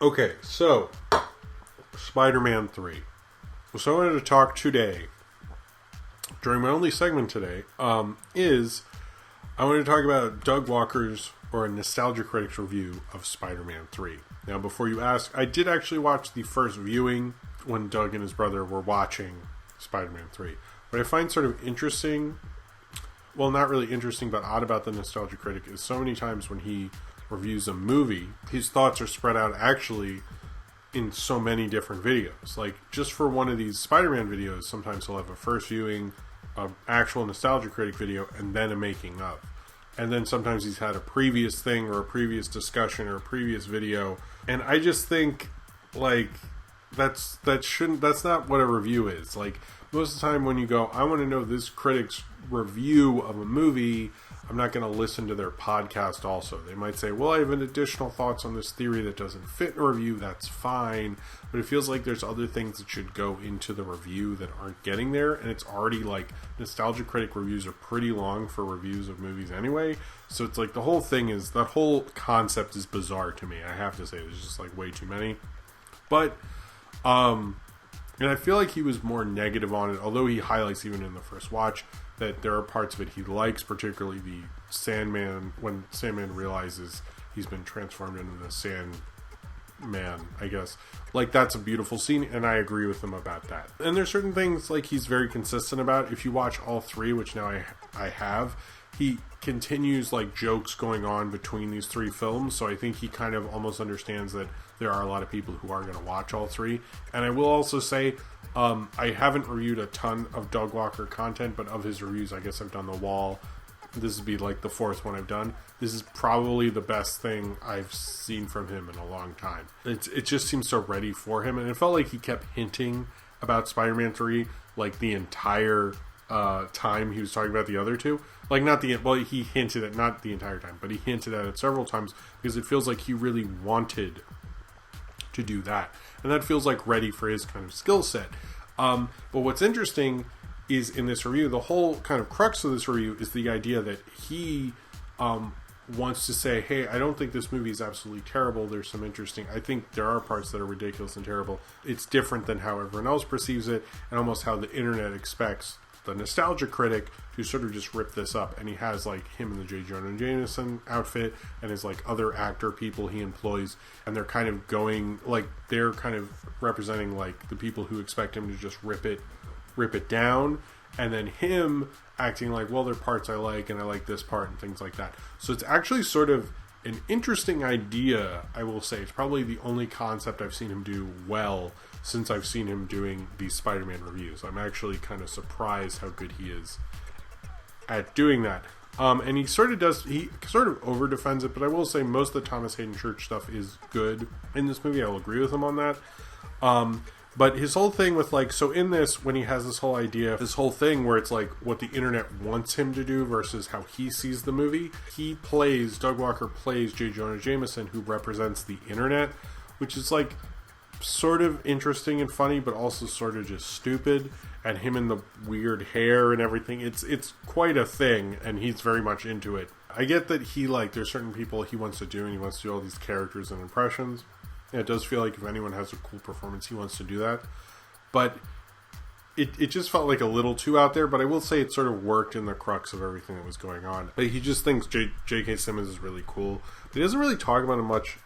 Okay, so Spider-Man 3. So I wanted to talk today, during my only segment today, is I wanted to talk about Doug Walker's, or a Nostalgia Critic's review of Spider-Man 3. Now, before you ask, I did actually watch the first viewing when Doug and his brother were watching Spider-Man 3. What I find sort of interesting, well, not really interesting, but odd about the Nostalgia Critic is so many times when he reviews a movie, his thoughts are spread out actually in so many different videos. Like, just for one of these Spider-Man videos, sometimes he'll have a first viewing, an actual Nostalgia Critic video, and then a making of. And then sometimes he's had a previous thing or a previous discussion or a previous video. And I just think, like, that's not what a review is. Like, most of the time when you go, I want to know this critic's review of a movie, I'm not going to listen to their podcast also. They might say, well, I have an additional thoughts on this theory that doesn't fit in a review. That's fine. But it feels like there's other things that should go into the review that aren't getting there. And it's already like, Nostalgia Critic reviews are pretty long for reviews of movies anyway. So it's like the whole thing is, that whole concept is bizarre to me. I have to say, there's just like way too many. But, and I feel like he was more negative on it, although he highlights even in the first watch that there are parts of it he likes, particularly the Sandman, when Sandman realizes he's been transformed into the Sandman, I guess. Like, that's a beautiful scene, and I agree with him about that. And there's certain things, like, he's very consistent about. If you watch all three, which now I have, he continues, like, jokes going on between these three films, so I think he kind of almost understands that there are a lot of people who are going to watch all three. And I will also say, I haven't reviewed a ton of Doug Walker content, but of his reviews, I guess I've done The Wall. This would be like the fourth one I've done. This is probably the best thing I've seen from him in a long time. It just seems so ready for him, and it felt like he kept hinting about Spider-Man 3 like the entire time he was talking about the other two. Like, he hinted at, not the entire time, but he hinted at it several times, because it feels like he really wanted to do that. And that feels like ready for his kind of skill set. But what's interesting is, in this review, the whole kind of crux of this review is the idea that he wants to say, hey, I don't think this movie is absolutely terrible. There's some interesting, I think there are parts that are ridiculous and terrible. It's different than how everyone else perceives it, and almost how the internet expects the Nostalgia Critic to sort of just rip this up. And he has, like, him in the J. Jonah Jameson outfit, and his, like, other actor people he employs, and they're kind of going, like, they're kind of representing, like, the people who expect him to just rip it down, and then him acting like, well, there are parts I like, and I like this part, and things like that. So it's actually sort of an interesting idea, I will say. It's probably the only concept I've seen him do well since I've seen him doing these Spider-Man reviews. I'm actually kind of surprised how good he is at doing that. And he sort of over-defends it, but I will say most of the Thomas Hayden Church stuff is good in this movie. I will agree with him on that. But his whole thing with, like, so in this, when he has this whole idea, this whole thing where it's like what the internet wants him to do versus how he sees the movie, Doug Walker plays J. Jonah Jameson, who represents the internet, which is, like, sort of interesting and funny, but also sort of just stupid. And him in the weird hair and everything, it's quite a thing, and he's very much into it. I get that there's certain people he wants to do, and he wants to do all these characters and impressions. And it does feel like if anyone has a cool performance, he wants to do that. But it just felt like a little too out there, but I will say it sort of worked in the crux of everything that was going on. Like, he just thinks J.K. Simmons is really cool. But he doesn't really talk about it much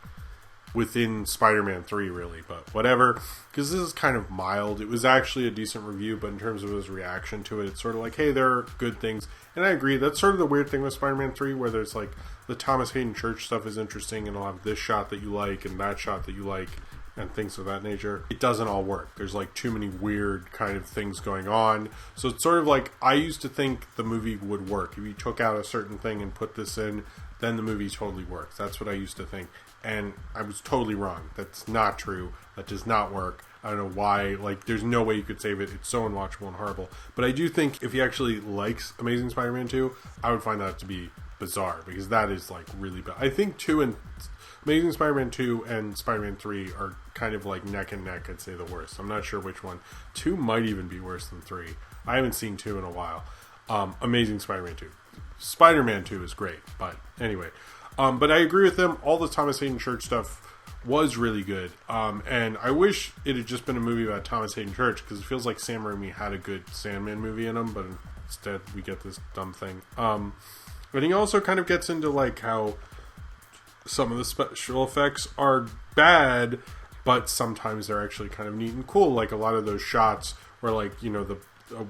within Spider-Man 3, really, but whatever, because this is kind of mild. It was actually a decent review, but in terms of his reaction to it, it's sort of like, hey, there are good things. And I agree, that's sort of the weird thing with Spider-Man 3, where there's, like, the Thomas Hayden Church stuff is interesting, and it'll have this shot that you like, and that shot that you like, and things of that nature. It doesn't all work. There's, like, too many weird kind of things going on. So it's sort of like, I used to think the movie would work. If you took out a certain thing and put this in, then the movie totally works. That's what I used to think. And I was totally wrong. That's not true. That does not work. I don't know why. Like, there's no way you could save it. It's so unwatchable and horrible. But I do think if he actually likes Amazing Spider-Man 2, I would find that to be bizarre, because that is, like, really bad. I think Amazing Spider-Man 2 and Spider-Man 3 are kind of like neck and neck, I'd say the worst. I'm not sure which one. 2 might even be worse than 3. I haven't seen 2 in a while. Amazing Spider-Man 2. Spider-Man 2 is great, but anyway. But I agree with him. All the Thomas Hayden Church stuff was really good. And I wish it had just been a movie about Thomas Hayden Church, because it feels like Sam Raimi had a good Sandman movie in him, but instead we get this dumb thing. But he also kind of gets into like how some of the special effects are bad, but sometimes they're actually kind of neat and cool. Like a lot of those shots where, like, you know,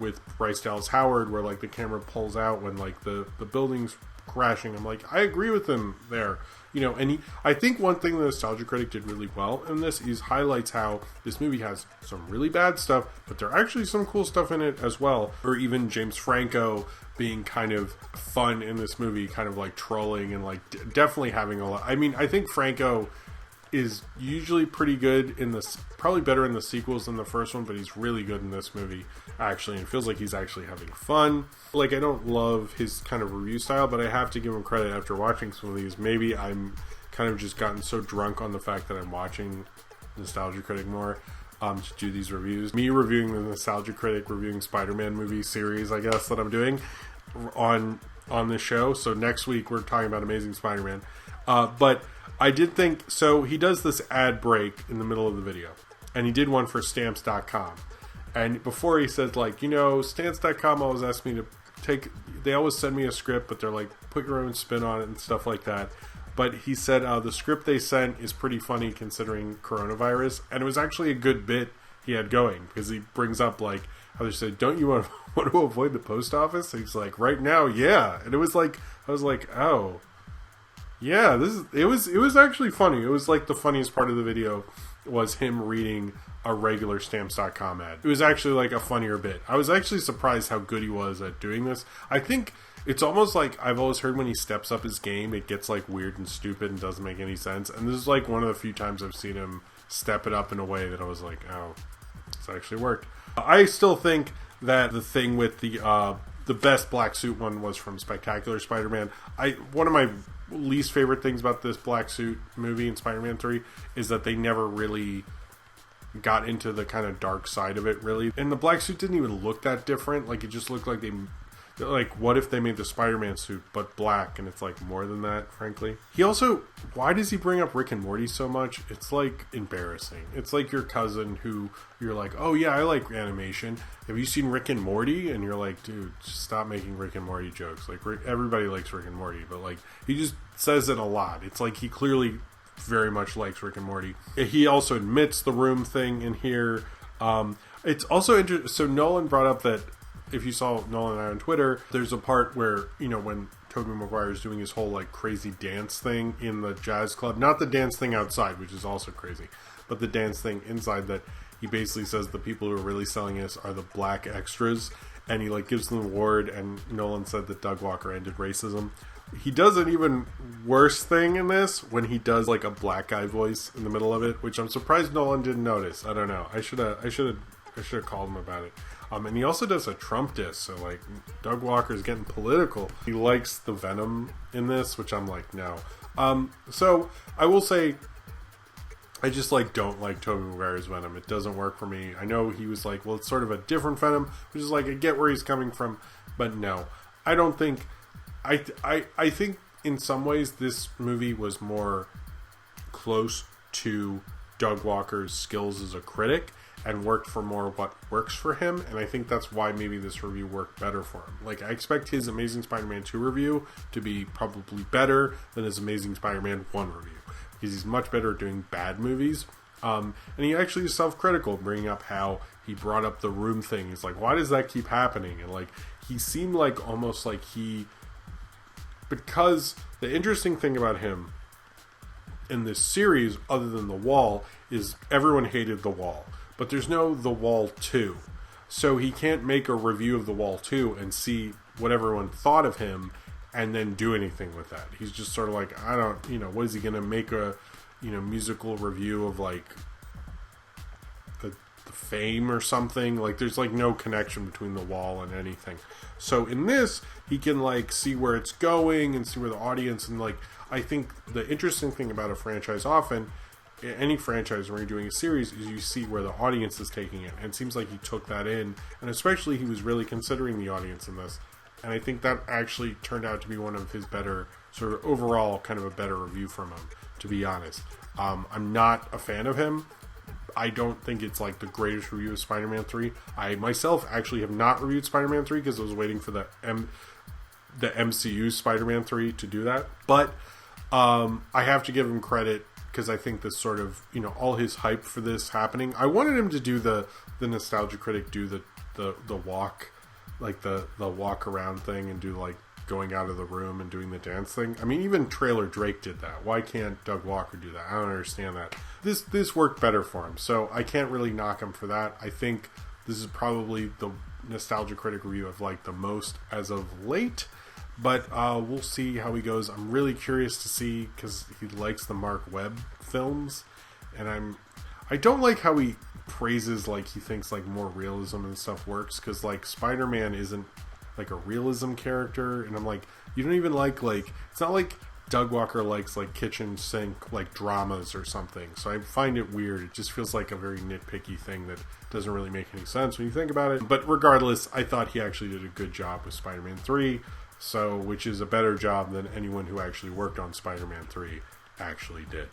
with Bryce Dallas Howard, where like the camera pulls out when like the building's crashing. I'm like, I agree with him there. You know, and I think one thing the Nostalgia Critic did really well in this is highlights how this movie has some really bad stuff, but there are actually some cool stuff in it as well. Or even James Franco being kind of fun in this movie, kind of like trolling and like definitely having a lot. I mean, I think Franco is usually pretty good in this, probably better in the sequels than the first one, but he's really good in this movie, actually. And it feels like he's actually having fun. Like, I don't love his kind of review style, but I have to give him credit after watching some of these. Maybe I'm kind of just gotten so drunk on the fact that I'm watching Nostalgia Critic more to do these reviews. Me reviewing the Nostalgia Critic, reviewing Spider-Man movie series, I guess, that I'm doing on this show. So next week we're talking about Amazing Spider-Man. But I did think, so he does this ad break in the middle of the video, and he did one for Stamps.com. And before he said, like, you know, Stamps.com always asks me to they always send me a script, but they're like, put your own spin on it and stuff like that. But he said the script they sent is pretty funny considering coronavirus, and it was actually a good bit he had going, because he brings up like how they said, don't you want to avoid the post office? And he's like, right now, yeah. And it was like, I was like, oh yeah, it was actually funny. It was like the funniest part of the video was him reading a regular Stamps.com ad. It was actually like a funnier bit. I was actually surprised how good he was at doing this. I think it's almost like, I've always heard when he steps up his game, it gets like weird and stupid and doesn't make any sense. And this is like one of the few times I've seen him step it up in a way that I was like, oh, this actually worked. I still think that the thing with the best black suit one was from Spectacular Spider-Man. One of my least favorite things about this black suit movie in Spider-Man 3 is that they never really got into the kind of dark side of it, really. And the black suit didn't even look that different. Like, it just looked like what if they made the Spider-Man suit but black, and it's like more than that, frankly. He also, why does he bring up Rick and Morty so much? It's like embarrassing. It's like your cousin who you're like, oh yeah, I like animation. Have you seen Rick and Morty? And you're like, dude, just stop making Rick and Morty jokes. Like, everybody likes Rick and Morty, but like, he just says it a lot. It's like he clearly very much likes Rick and Morty. He also admits the room thing in here. It's also interesting. So Nolan brought up that, if you saw Nolan and I on Twitter, there's a part where, you know, when Tobey Maguire is doing his whole like crazy dance thing in the jazz club, not the dance thing outside, which is also crazy, but the dance thing inside, that he basically says the people who are really selling this are the black extras, and he like gives them the award, and Nolan said that Doug Walker ended racism. He does an even worse thing in this when he does like a black guy voice in the middle of it, which I'm surprised Nolan didn't notice. I don't know. I should have called him about it. And he also does a Trump diss, so like Doug Walker's getting political. He likes the Venom in this, which I'm like, no. So I will say, I just like don't like Tobey Maguire's Venom. It doesn't work for me. I know he was like, well, it's sort of a different Venom, which is like, I get where he's coming from, but no, I don't think. I think in some ways this movie was more close to Doug Walker's skills as a critic, and worked for more what works for him, and I think that's why maybe this review worked better for him. Like, I expect his Amazing Spider-Man 2 review to be probably better than his Amazing Spider-Man 1 review, because he's much better at doing bad movies, and he actually is self-critical, bringing up how he brought up the room thing. He's like, why does that keep happening? And like, he seemed like almost like because the interesting thing about him in this series, other than The Wall, is everyone hated The Wall. But there's no The Wall 2. So he can't make a review of The Wall 2 and see what everyone thought of him and then do anything with that. He's just sort of like, I don't, what is he going to make a, musical review of like the Fame or something? Like, there's like no connection between The Wall and anything. So in this, he can like see where it's going and see where the audience, and like, I think the interesting thing about a franchise often, any franchise where you're doing a series, is you see where the audience is taking it, and it seems like he took that in, and especially he was really considering the audience in this, and I think that actually turned out to be one of his better sort of overall kind of a better review from him, to be honest. I'm not a fan of him. I don't think it's like the greatest review of Spider-Man 3. I myself actually have not reviewed Spider-Man 3 because I was waiting for the MCU Spider-Man 3 to do that. But I have to give him credit because I think this sort of, all his hype for this happening. I wanted him to do the Nostalgia Critic do the walk, like the walk around thing, and do like going out of the room and doing the dance thing. I mean, even Trailer Drake did that. Why can't Doug Walker do that? I don't understand that. This worked better for him, so I can't really knock him for that. I think this is probably the Nostalgia Critic review I've liked the most as of late, but we'll see how he goes. I'm really curious to see, because he likes the Mark Webb films, and I don't like how he praises, like, he thinks like more realism and stuff works, because like Spider-Man isn't like a realism character, and I'm like, you don't even like it's not like Doug Walker likes like kitchen sink like dramas or something. So I find it weird. It just feels like a very nitpicky thing that doesn't really make any sense when you think about it. But regardless, I thought he actually did a good job with Spider-Man 3, which is a better job than anyone who actually worked on Spider-Man 3 actually did.